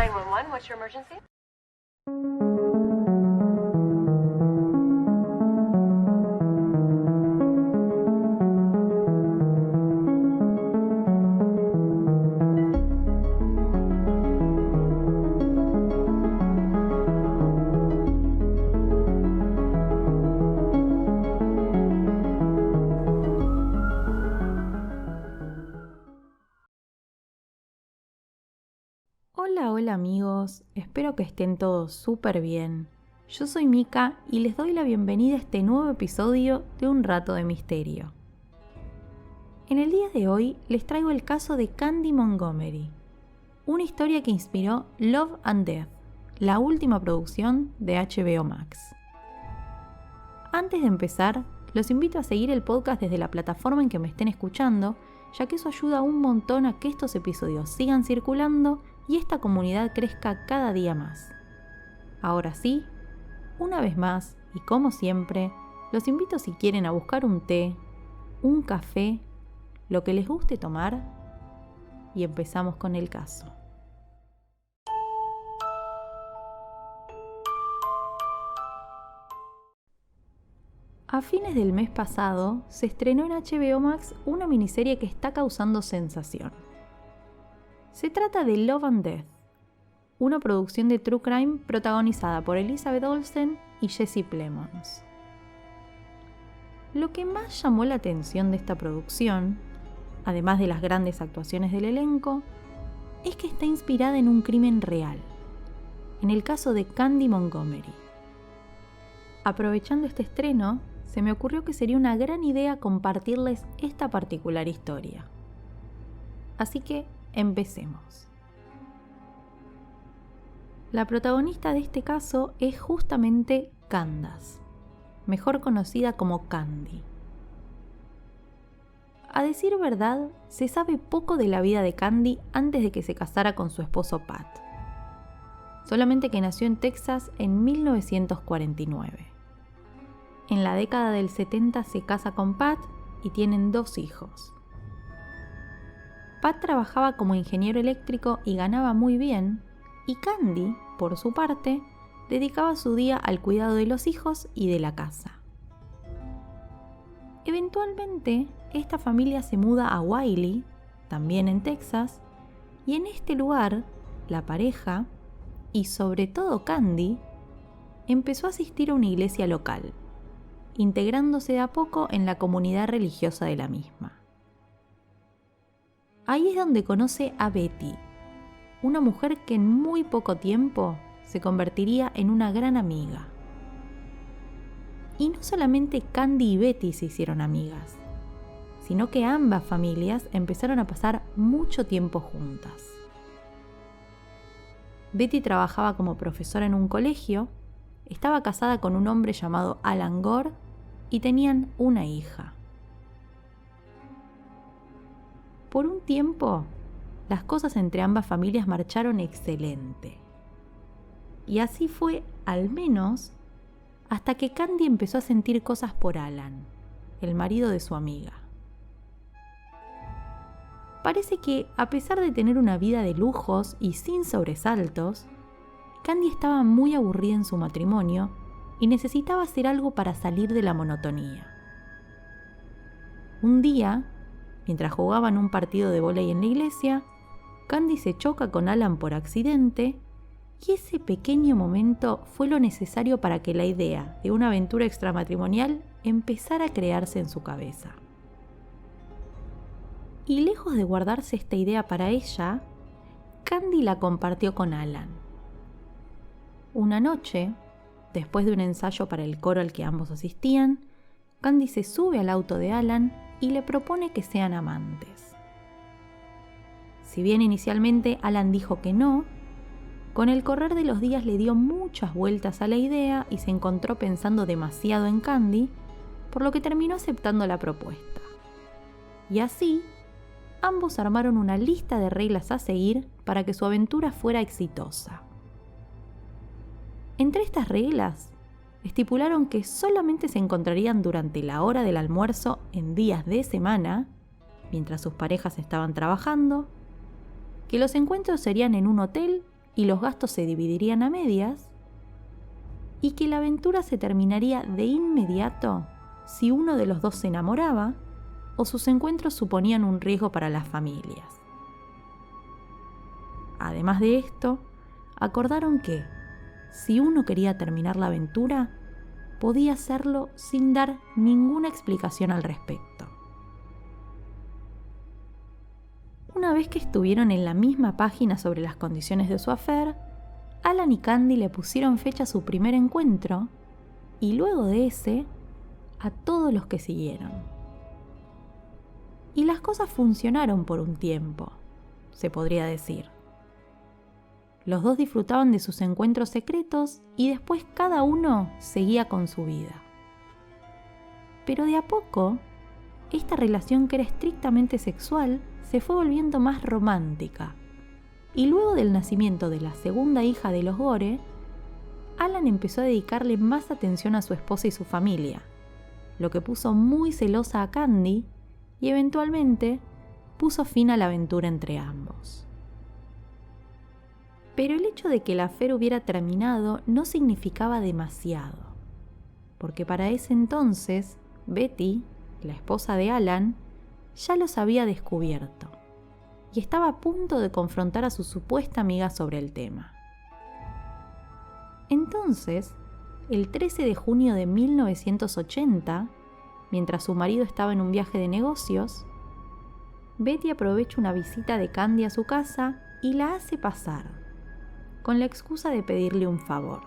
911, what's your emergency? Hola amigos, espero que estén todos súper bien. Yo soy Mika y les doy la bienvenida a este nuevo episodio de Un Rato de Misterio. En el día de hoy les traigo el caso de Candy Montgomery, una historia que inspiró Love and Death, la última producción de HBO Max. Antes de empezar, los invito a seguir el podcast desde la plataforma en que me estén escuchando, ya que eso ayuda un montón a que estos episodios sigan circulando y esta comunidad crezca cada día más. Ahora sí, una vez más, y como siempre, los invito si quieren a buscar un té, un café, lo que les guste tomar, y empezamos con el caso. A fines del mes pasado, se estrenó en HBO Max una miniserie que está causando sensación. Se trata de Love and Death, una producción de True Crime protagonizada por Elizabeth Olsen y Jesse Plemons. Lo que más llamó la atención de esta producción, además de las grandes actuaciones del elenco, es que está inspirada en un crimen real, en el caso de Candy Montgomery. Aprovechando este estreno, se me ocurrió que sería una gran idea compartirles esta particular historia. Así que empecemos. La protagonista de este caso es justamente Candace, mejor conocida como Candy. A decir verdad, se sabe poco de la vida de Candy antes de que se casara con su esposo Pat. Solamente que nació en Texas en 1949. En la década del 70 se casa con Pat y tienen 2 hijos. Pat trabajaba como ingeniero eléctrico y ganaba muy bien, y Candy, por su parte, dedicaba su día al cuidado de los hijos y de la casa. Eventualmente, esta familia se muda a Wiley, también en Texas, y en este lugar, la pareja, y sobre todo Candy, empezó a asistir a una iglesia local, integrándose de a poco en la comunidad religiosa de la misma. Ahí es donde conoce a Betty, una mujer que en muy poco tiempo se convertiría en una gran amiga. Y no solamente Candy y Betty se hicieron amigas, sino que ambas familias empezaron a pasar mucho tiempo juntas. Betty trabajaba como profesora en un colegio, estaba casada con un hombre llamado Alan Gore y tenían una hija. Por un tiempo, las cosas entre ambas familias marcharon excelente. Y así fue, al menos, hasta que Candy empezó a sentir cosas por Alan, el marido de su amiga. Parece que, a pesar de tener una vida de lujos y sin sobresaltos, Candy estaba muy aburrida en su matrimonio y necesitaba hacer algo para salir de la monotonía. Un día, mientras jugaban un partido de vóley en la iglesia, Candy se choca con Alan por accidente y ese pequeño momento fue lo necesario para que la idea de una aventura extramatrimonial empezara a crearse en su cabeza. Y lejos de guardarse esta idea para ella, Candy la compartió con Alan. Una noche, después de un ensayo para el coro al que ambos asistían, Candy se sube al auto de Alan y le propone que sean amantes. Si bien inicialmente Alan dijo que no, con el correr de los días le dio muchas vueltas a la idea y se encontró pensando demasiado en Candy, por lo que terminó aceptando la propuesta. Y así, ambos armaron una lista de reglas a seguir para que su aventura fuera exitosa. Entre estas reglas, estipularon que solamente se encontrarían durante la hora del almuerzo en días de semana, mientras sus parejas estaban trabajando, que los encuentros serían en un hotel y los gastos se dividirían a medias, y que la aventura se terminaría de inmediato si uno de los dos se enamoraba o sus encuentros suponían un riesgo para las familias. Además de esto, acordaron que, si uno quería terminar la aventura, podía hacerlo sin dar ninguna explicación al respecto. Una vez que estuvieron en la misma página sobre las condiciones de su affair, Alan y Candy le pusieron fecha a su primer encuentro y luego de ese, a todos los que siguieron. Y las cosas funcionaron por un tiempo, se podría decir. Los dos disfrutaban de sus encuentros secretos y después cada uno seguía con su vida. Pero de a poco, esta relación que era estrictamente sexual se fue volviendo más romántica. Y luego del nacimiento de la segunda hija de los Gore, Alan empezó a dedicarle más atención a su esposa y su familia, lo que puso muy celosa a Candy y eventualmente puso fin a la aventura entre ambos. Pero el hecho de que el affair hubiera terminado no significaba demasiado, porque para ese entonces Betty, la esposa de Alan, ya los había descubierto y estaba a punto de confrontar a su supuesta amiga sobre el tema. Entonces, el 13 de junio de 1980, mientras su marido estaba en un viaje de negocios, Betty aprovecha una visita de Candy a su casa y la hace pasar, con la excusa de pedirle un favor.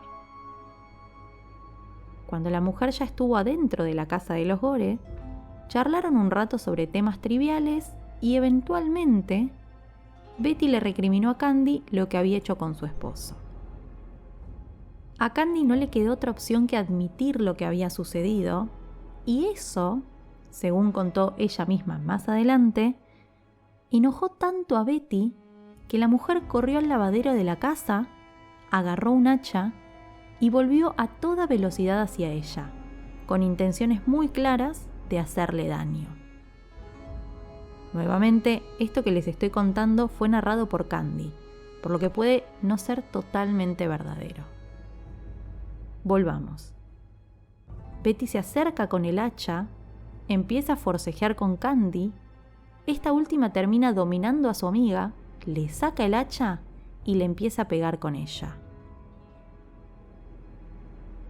Cuando la mujer ya estuvo adentro de la casa de los Gore, charlaron un rato sobre temas triviales y eventualmente Betty le recriminó a Candy lo que había hecho con su esposo. A Candy no le quedó otra opción que admitir lo que había sucedido, y eso, según contó ella misma más adelante, enojó tanto a Betty que la mujer corrió al lavadero de la casa, agarró un hacha y volvió a toda velocidad hacia ella, con intenciones muy claras de hacerle daño. Nuevamente, esto que les estoy contando fue narrado por Candy, por lo que puede no ser totalmente verdadero. Volvamos. Betty se acerca con el hacha, empieza a forcejear con Candy, esta última termina dominando a su amiga, le saca el hacha y le empieza a pegar con ella.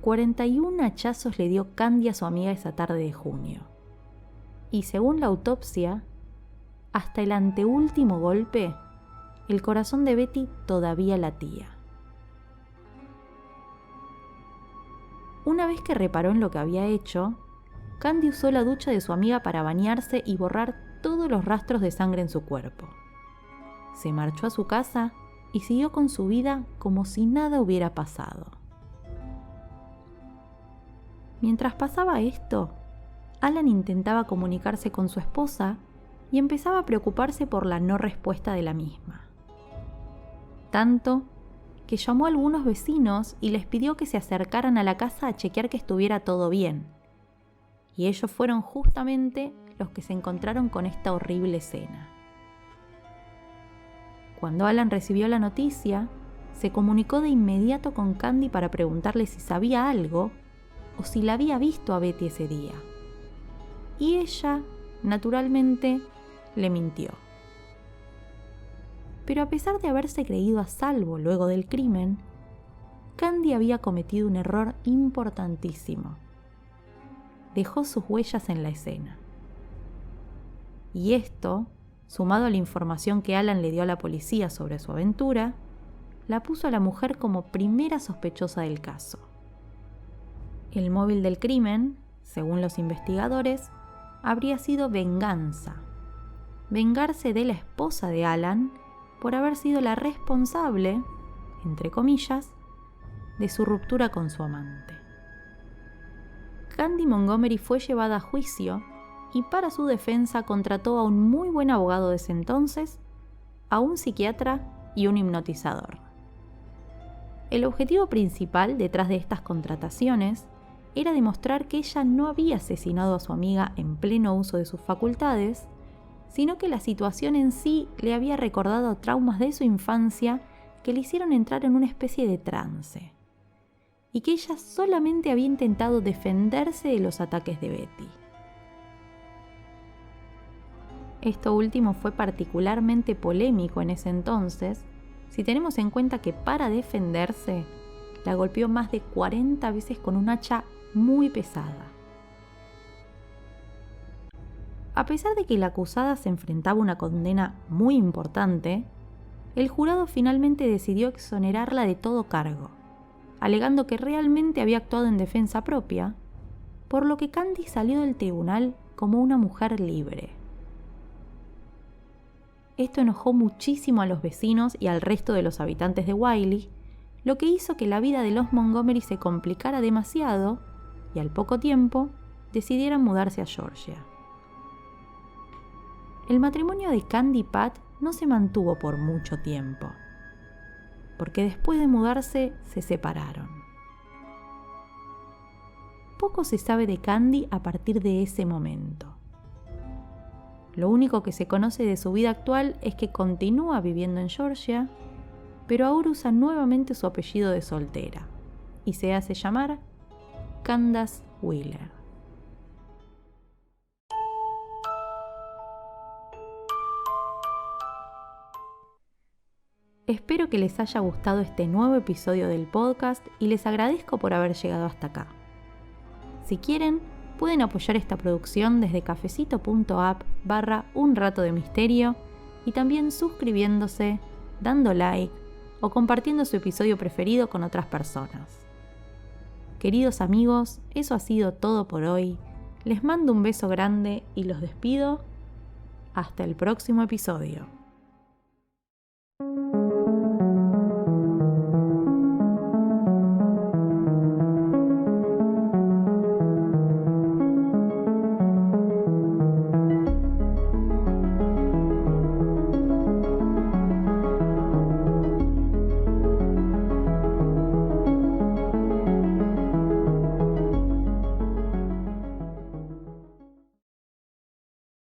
41 hachazos le dio Candy a su amiga esa tarde de junio. Y según la autopsia, hasta el anteúltimo golpe, el corazón de Betty todavía latía. Una vez que reparó en lo que había hecho, Candy usó la ducha de su amiga para bañarse y borrar todos los rastros de sangre en su cuerpo. Se marchó a su casa y siguió con su vida como si nada hubiera pasado. Mientras pasaba esto, Alan intentaba comunicarse con su esposa y empezaba a preocuparse por la no respuesta de la misma. Tanto que llamó a algunos vecinos y les pidió que se acercaran a la casa a chequear que estuviera todo bien. Y ellos fueron justamente los que se encontraron con esta horrible escena. Cuando Alan recibió la noticia, se comunicó de inmediato con Candy para preguntarle si sabía algo o si la había visto a Betty ese día. Y ella, naturalmente, le mintió. Pero a pesar de haberse creído a salvo luego del crimen, Candy había cometido un error importantísimo. Dejó sus huellas en la escena. Y esto, sumado a la información que Alan le dio a la policía sobre su aventura, la puso a la mujer como primera sospechosa del caso. El móvil del crimen, según los investigadores, habría sido venganza. Vengarse de la esposa de Alan por haber sido la responsable, entre comillas, de su ruptura con su amante. Candy Montgomery fue llevada a juicio y para su defensa contrató a un muy buen abogado de ese entonces, a un psiquiatra y un hipnotizador. El objetivo principal detrás de estas contrataciones era demostrar que ella no había asesinado a su amiga en pleno uso de sus facultades, sino que la situación en sí le había recordado traumas de su infancia que le hicieron entrar en una especie de trance y que ella solamente había intentado defenderse de los ataques de Betty. Esto último fue particularmente polémico en ese entonces, si tenemos en cuenta que para defenderse la golpeó más de 40 veces con un hacha muy pesada. A pesar de que la acusada se enfrentaba a una condena muy importante, el jurado finalmente decidió exonerarla de todo cargo, alegando que realmente había actuado en defensa propia, por lo que Candy salió del tribunal como una mujer libre. Esto enojó muchísimo a los vecinos y al resto de los habitantes de Wiley, lo que hizo que la vida de los Montgomery se complicara demasiado y al poco tiempo decidieran mudarse a Georgia. El matrimonio de Candy y Pat no se mantuvo por mucho tiempo, porque después de mudarse se separaron. Poco se sabe de Candy a partir de ese momento. Lo único que se conoce de su vida actual es que continúa viviendo en Georgia, pero ahora usa nuevamente su apellido de soltera y se hace llamar Candace Wheeler. Espero que les haya gustado este nuevo episodio del podcast y les agradezco por haber llegado hasta acá. Si quieren, pueden apoyar esta producción desde cafecito.app/Un Rato de Misterio y también suscribiéndose, dando like o compartiendo su episodio preferido con otras personas. Queridos amigos, eso ha sido todo por hoy. Les mando un beso grande y los despido. Hasta el próximo episodio.